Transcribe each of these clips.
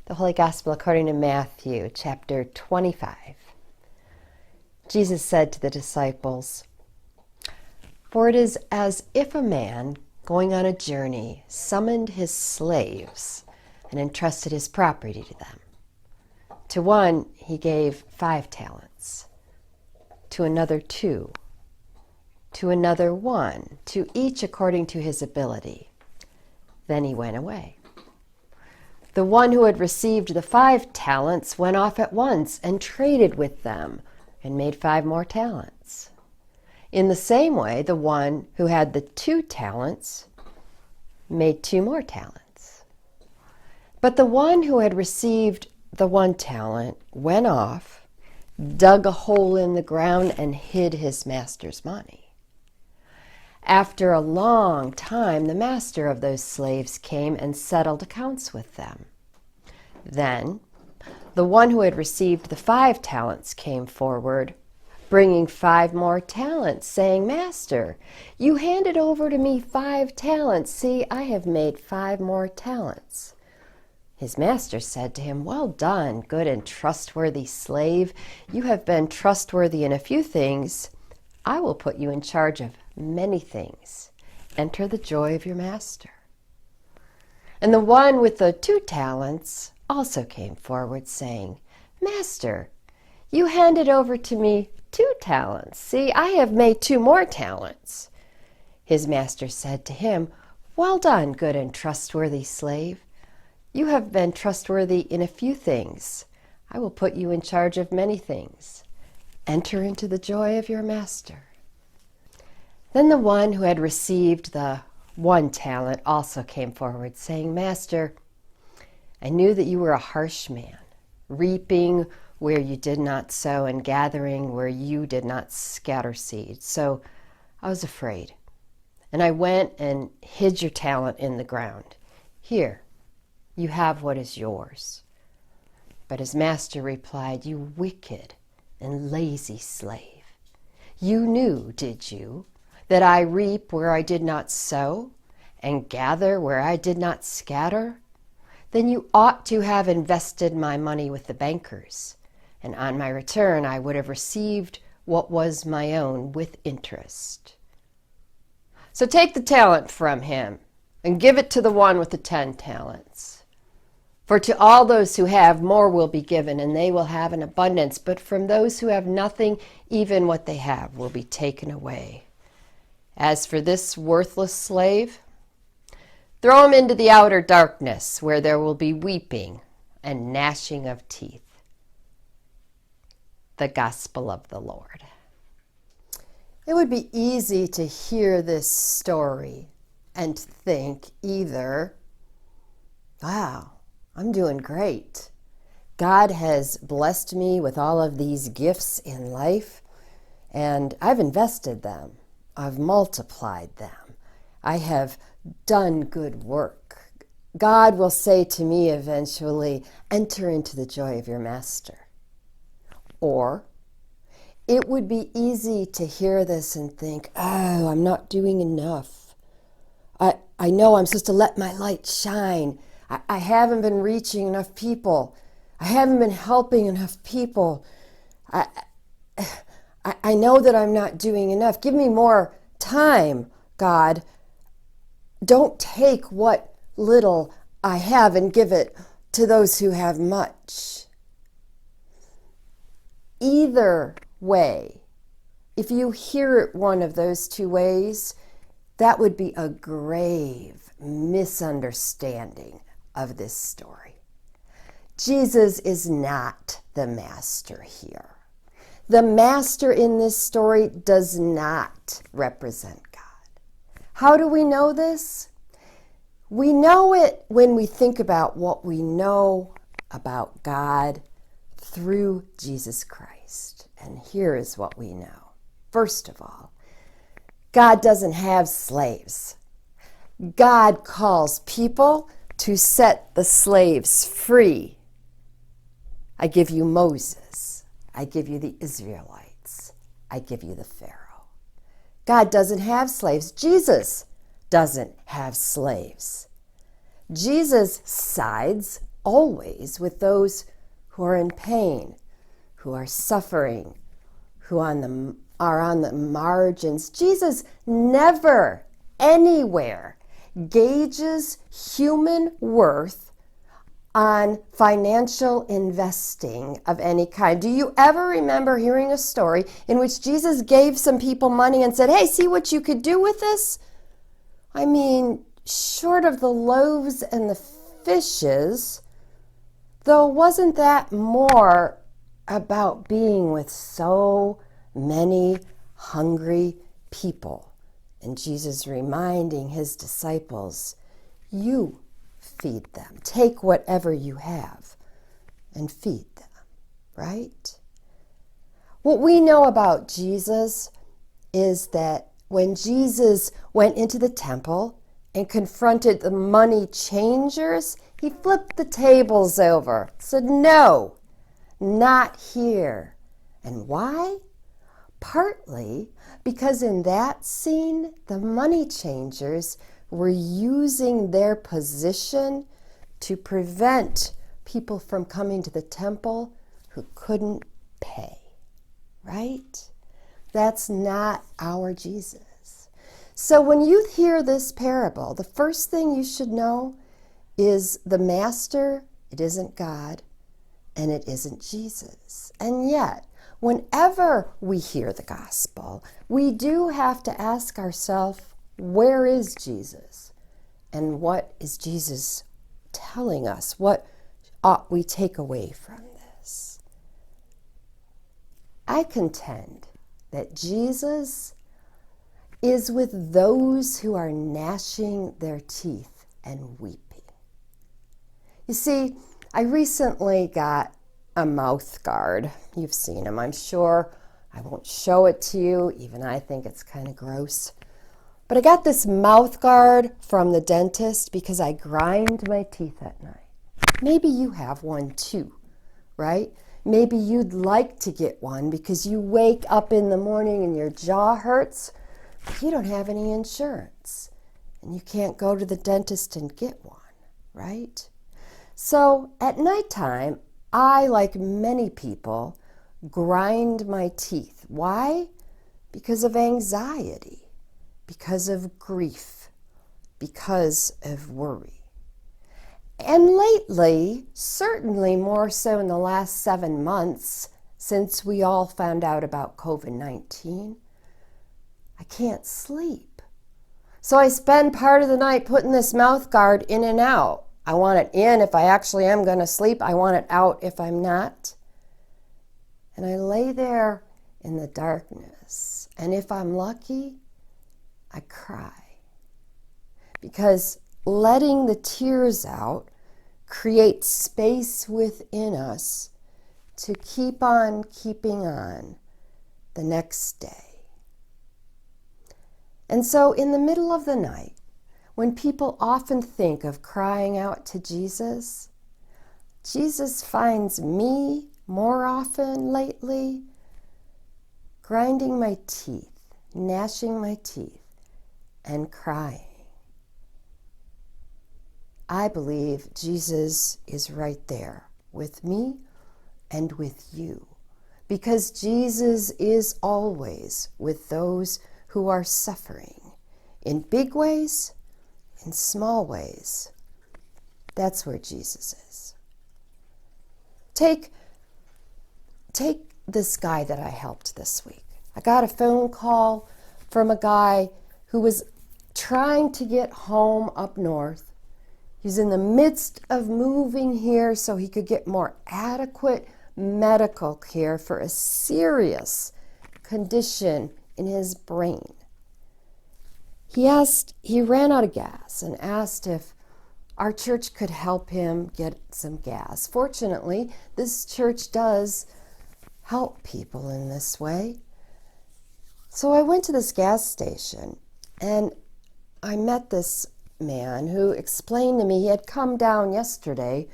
The Holy Gospel according to Matthew, chapter 25. Jesus said to the disciples, "For it is as if a man going on a journey summoned his slaves and entrusted his property to them. To one he gave 5 talents, to another 2, to another 1, to each according to his ability. Then he went away. The one who had received the 5 talents went off at once and traded with them and made 5 more talents. In the same way, the one who had the 2 talents made 2 more talents. But the one who had received the 1 talent went off, dug a hole in the ground, and hid his master's money. After a long time, the master of those slaves came and settled accounts with them. Then the one who had received the 5 talents came forward, bringing 5 more talents, saying, 'Master, you handed over to me 5 talents. See, I have made 5 more talents.' His master said to him, 'Well done, good and trustworthy slave. You have been trustworthy in a few things. I will put you in charge of many things. Enter the joy of your master.' And the one with the 2 talents also came forward, saying, 'Master, you handed over to me 2 talents. See, I have made 2 more talents.' His master said to him, 'Well done, good and trustworthy slave. You have been trustworthy in a few things. I will put you in charge of many things. Enter into the joy of your master.' Then the one who had received the 1 talent also came forward, saying, 'Master, I knew that you were a harsh man, reaping where you did not sow and gathering where you did not scatter seed. So I was afraid, and I went and hid your talent in the ground. Here, you have what is yours.' But his master replied, 'You wicked and lazy slave. You knew, did you, that I reap where I did not sow and gather where I did not scatter? Then you ought to have invested my money with the bankers, and on my return I would have received what was my own with interest. So take the talent from him and give it to the one with the 10 talents. For to all those who have, more will be given, and they will have an abundance. But from those who have nothing, even what they have will be taken away. As for this worthless slave, throw him into the outer darkness, where there will be weeping and gnashing of teeth.'" The Gospel of the Lord. It would be easy to hear this story and think either, "Wow, I'm doing great. God has blessed me with all of these gifts in life, and I've invested them. I've multiplied them. I have done good work. God will say to me eventually, 'Enter into the joy of your master.'" Or it would be easy to hear this and think, "Oh, I'm not doing enough. I know I'm supposed to let my light shine. I haven't been reaching enough people. I haven't been helping enough people. I know that I'm not doing enough. Give me more time, God. Don't take what little I have and give it to those who have much." Either way, if you hear it one of those 2 ways, that would be a grave misunderstanding of this story. Jesus is not the master here. The master in this story does not represent God. How do we know this? We know it when we think about what we know about God through Jesus Christ. And here is what we know. First of all, God doesn't have slaves. God calls people to set the slaves free. I give you Moses. I give you the Israelites. I give you the Pharaoh. God doesn't have slaves. Jesus doesn't have slaves. Jesus sides always with those who are in pain, who are suffering, who are on the margins. Jesus never, anywhere, gauges human worth on financial investing of any kind. Do you ever remember hearing a story in which Jesus gave some people money and said, hey, see what you could do with this? I mean, short of the loaves and the fishes, though, wasn't that more about being with so many hungry people? And Jesus reminding his disciples, you feed them. Take whatever you have and feed them, right? What we know about Jesus is that when Jesus went into the temple and confronted the money changers, he flipped the tables over, said, no, not here. And why? Partly because in that scene, the money changers were using their position to prevent people from coming to the temple who couldn't pay, right? That's not our Jesus. So when you hear this parable, the first thing you should know is the master, it isn't God, and it isn't Jesus. And yet, whenever we hear the gospel, we do have to ask ourselves, where is Jesus? And what is Jesus telling us? What ought we take away from this? I contend that Jesus is with those who are gnashing their teeth and weeping. You see, I recently got a mouth guard. You've seen them, I'm sure. I won't show it to you. Even I think it's kind of gross. But I got this mouth guard from the dentist because I grind my teeth at night. Maybe you have one too, right? Maybe you'd like to get one because you wake up in the morning and your jaw hurts, but you don't have any insurance and you can't go to the dentist and get one, right? So at nighttime, I, like many people, grind my teeth. Why? Because of anxiety, because of grief, because of worry. And lately, certainly more so in the last 7 months, since we all found out about COVID-19, I can't sleep. So I spend part of the night putting this mouth guard in and out. I want it in if I actually am going to sleep. I want it out if I'm not. And I lay there in the darkness. And if I'm lucky, I cry. Because letting the tears out creates space within us to keep on keeping on the next day. And so in the middle of the night, when people often think of crying out to Jesus, Jesus finds me more often lately grinding my teeth, gnashing my teeth, and crying. I believe Jesus is right there with me and with you, because Jesus is always with those who are suffering in big ways, in small ways. That's where Jesus is. Take this guy that I helped this week. I got a phone call from a guy who was trying to get home up north. He's in the midst of moving here so he could get more adequate medical care for a serious condition in his brain. He ran out of gas and asked if our church could help him get some gas. Fortunately, this church does help people in this way. So I went to this gas station and I met this man who explained to me he had come down yesterday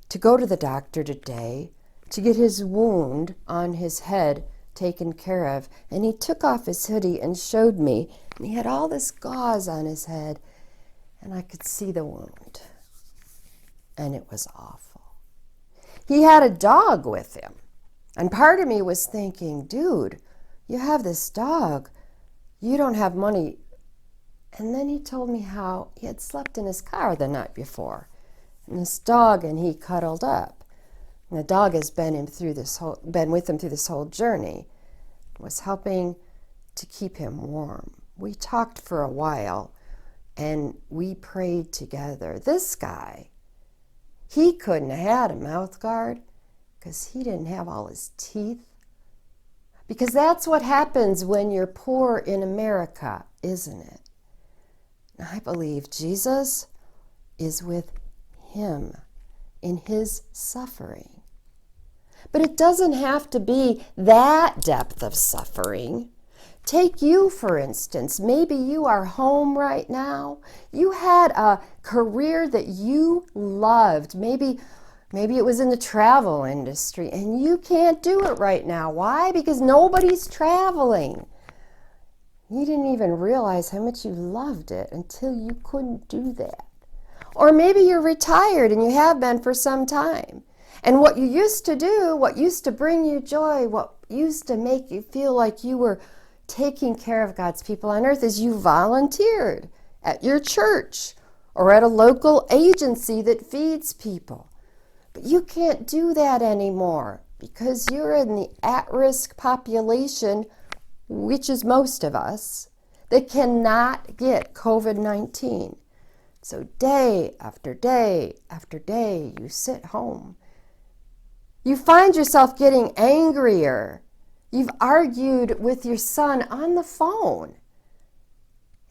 to go to the doctor today to get his wound on his head taken care of. And he took off his hoodie and showed me, and he had all this gauze on his head, and I could see the wound. and it was awful. He had a dog with him. And part of me was thinking, dude, you have this dog. You don't have money. And then he told me how he had slept in his car the night before. And this dog and he cuddled up. And the dog has been with him through this whole journey. Was helping to keep him warm. We talked for a while and we prayed together. This guy, he couldn't have had a mouth guard because he didn't have all his teeth. Because that's what happens when you're poor in America, isn't it? And I believe Jesus is with him in his suffering. But it doesn't have to be that depth of suffering. Take you, for instance. Maybe you are home right now. You had a career that you loved. Maybe it was in the travel industry, and you can't do it right now. Why? Because nobody's traveling. You didn't even realize how much you loved it until you couldn't do that. Or maybe you're retired and you have been for some time. And what you used to do, what used to bring you joy, what used to make you feel like you were taking care of God's people on earth is you volunteered at your church or at a local agency that feeds people. But you can't do that anymore because you're in the at-risk population, which is most of us, that cannot get COVID-19. So day after day after day, you sit home. You find yourself getting angrier. You've argued with your son on the phone.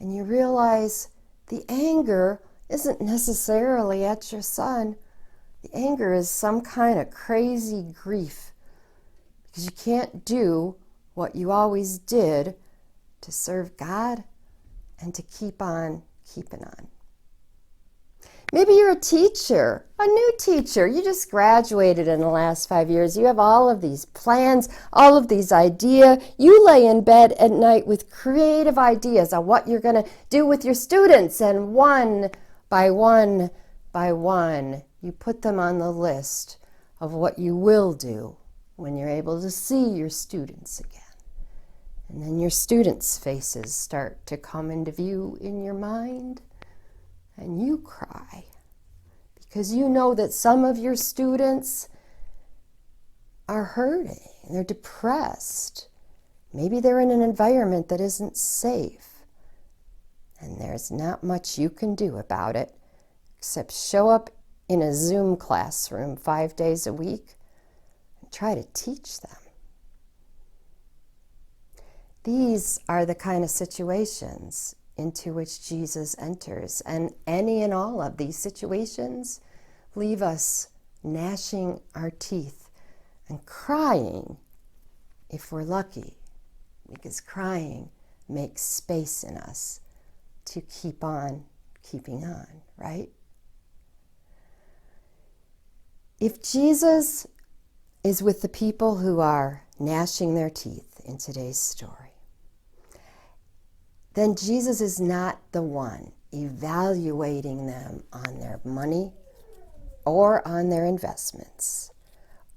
And you realize the anger isn't necessarily at your son. The anger is some kind of crazy grief because you can't do what you always did to serve God and to keep on keeping on. Maybe you're a teacher, a new teacher. You just graduated in the last 5 years. You have all of these plans, all of these ideas. You lay in bed at night with creative ideas on what you're going to do with your students. And one by one by one, you put them on the list of what you will do when you're able to see your students again. And then your students' faces start to come into view in your mind. And you cry because you know that some of your students are hurting, they're depressed. Maybe they're in an environment that isn't safe. And there's not much you can do about it except show up in a Zoom classroom 5 days a week and try to teach them. These are the kind of situations into which Jesus enters. And any and all of these situations leave us gnashing our teeth and crying if we're lucky, because crying makes space in us to keep on keeping on, right? If Jesus is with the people who are gnashing their teeth in today's story, then Jesus is not the one evaluating them on their money or on their investments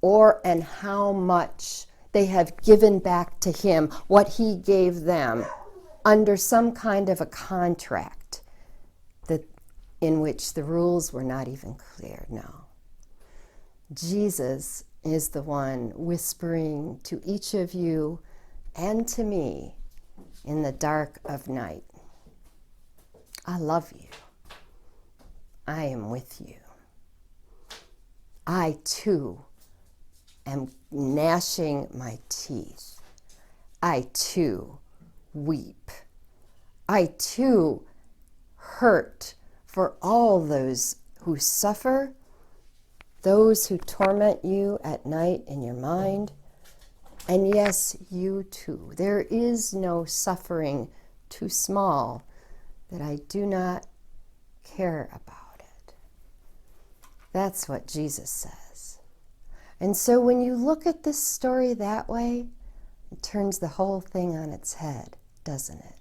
or and how much they have given back to him, what he gave them under some kind of a contract in which the rules were not even clear. No. Jesus is the one whispering to each of you and to me in the dark of night, I love you. I am with you. I too am gnashing my teeth. I too weep. I too hurt for all those who suffer, those who torment you at night in your mind. And yes, you too. There is no suffering too small that I do not care about it. That's what Jesus says. And so when you look at this story that way, it turns the whole thing on its head, doesn't it?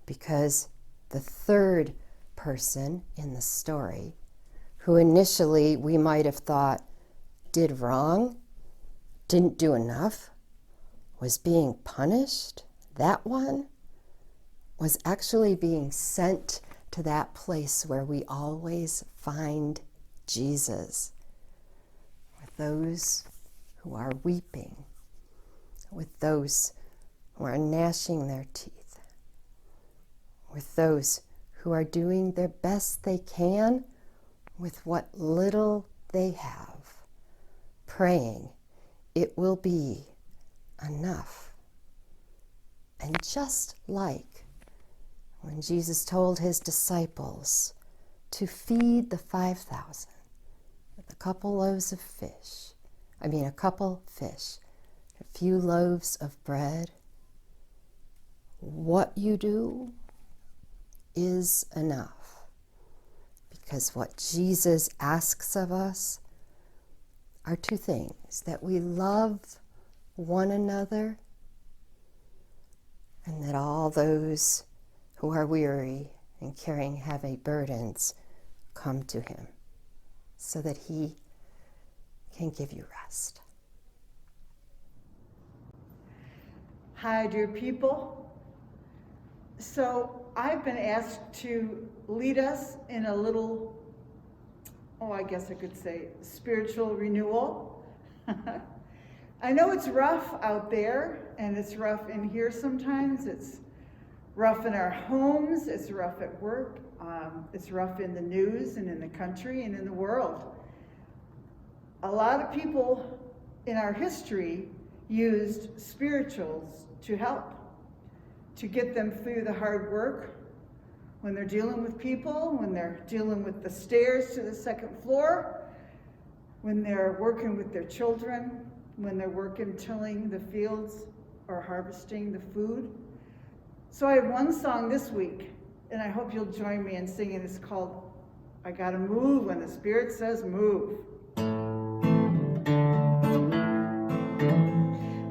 Because the third person in the story, who initially we might have thought did wrong, didn't do enough, was being punished, that one was actually being sent to that place where we always find Jesus, with those who are weeping, with those who are gnashing their teeth, with those who are doing their best they can with what little they have, praying it will be enough. And just like when Jesus told his disciples to feed the 5,000 with a couple fish, a few loaves of bread, what you do is enough. Because what Jesus asks of us are two things: that we love one another, and that all those who are weary and carrying heavy burdens come to him so that he can give you rest. Hi, dear people. So I've been asked to lead us in a little, I guess I could say, spiritual renewal. I know it's rough out there, and it's rough in here sometimes. It's rough in our homes, it's rough at work, it's rough in the news and in the country and in the world. A lot of people in our history used spirituals to help, to get them through the hard work when they're dealing with people, when they're dealing with the stairs to the second floor, when they're working with their children, when they're working tilling the fields or harvesting the food. So I have one song this week, and I hope you'll join me in singing. It's called I Gotta Move When the Spirit Says Move.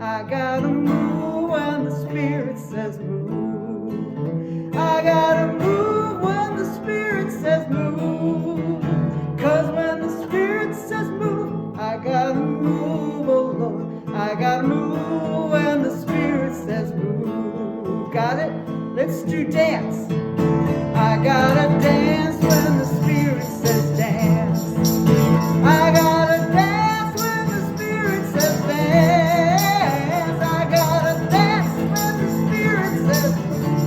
I gotta move when the Spirit says move. I gotta move when the Spirit says move. 'Cause when the Spirit says move, I gotta move, oh Lord. I gotta move when the Spirit says move. Got it? Let's do dance. I gotta dance when the Spirit says dance. I gotta dance when the Spirit says dance. I gotta dance when the Spirit says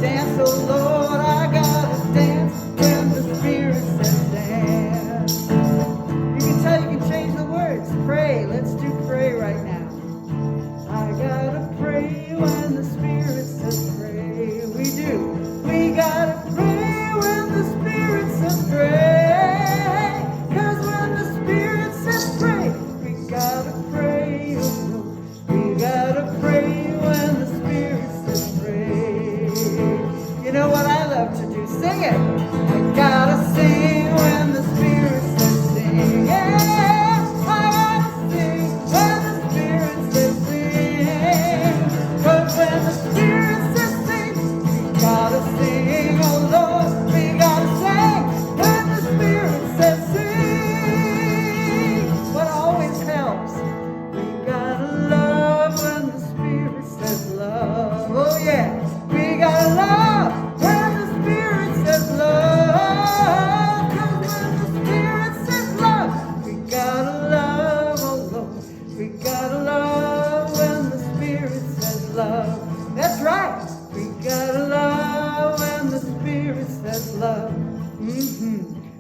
dance, oh Lord. I gotta dance when the Spirit says dance. You can tell you can change the words. Pray. Let's do pray right now. I gotta pray when the Spirit says pray. We do. We gotta pray when the Spirit says pray. 'Cause when the Spirit says pray, we gotta pray. Oh, we gotta pray when the Spirit says pray. You know what I love to do? Sing it. I gotta sing when the Spirit says sing. Yeah, I gotta sing when the Spirit says sing. 'Cause when the Spirit says sing, we gotta sing, oh Lord. We gotta sing when the Spirit says sing. What always helps, we gotta love when the Spirit says love. Oh yeah, we gotta love when the Spirit says love. 'Cause when the Spirit says love, we gotta love, oh Lord. We gotta love when the Spirit says love. That's right, we gotta love when the Spirit says love.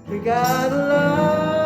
We gotta love